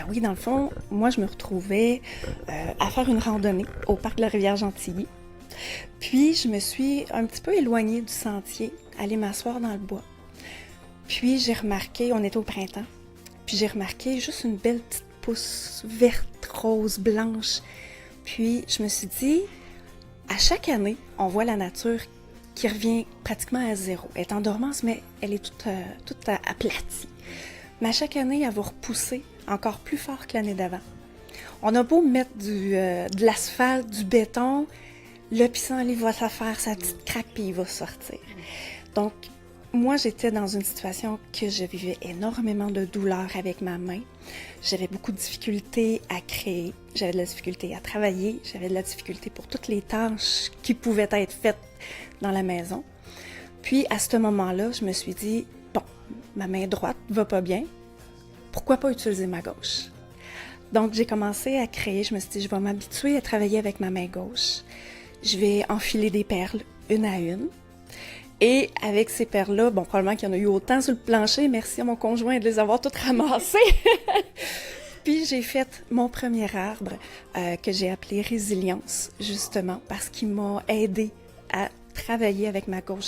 oui, dans le fond, moi, je me retrouvais à faire une randonnée au parc de la Rivière-Gentilly. Puis, je me suis un petit peu éloignée du sentier, aller m'asseoir dans le bois. Puis, j'ai remarqué, on était au printemps, puis j'ai remarqué juste une belle petite pousse verte, rose, blanche. Puis, je me suis dit, à chaque année, on voit la nature qui revient pratiquement à zéro. Elle est en dormance, mais elle est toute aplatie. Mais à chaque année, elle va repousser encore plus fort que l'année d'avant. On a beau mettre de l'asphalte, du béton, le pissenlit va se faire sa petite craque puis il va sortir. Donc, moi, j'étais dans une situation que je vivais énormément de douleur avec ma main. J'avais beaucoup de difficultés à créer, j'avais de la difficulté à travailler, j'avais de la difficulté pour toutes les tâches qui pouvaient être faites dans la maison. Puis, à ce moment-là, je me suis dit, bon, ma main droite va pas bien, pourquoi pas utiliser ma gauche? Donc, j'ai commencé à créer, je me suis dit, je vais m'habituer à travailler avec ma main gauche. Je vais enfiler des perles une à une. Et avec ces perles-là, bon, probablement qu'il y en a eu autant sur le plancher, merci à mon conjoint de les avoir toutes ramassées. Puis j'ai fait mon premier arbre que j'ai appelé Résilience, justement, parce qu'il m'a aidé à travailler avec ma gauche.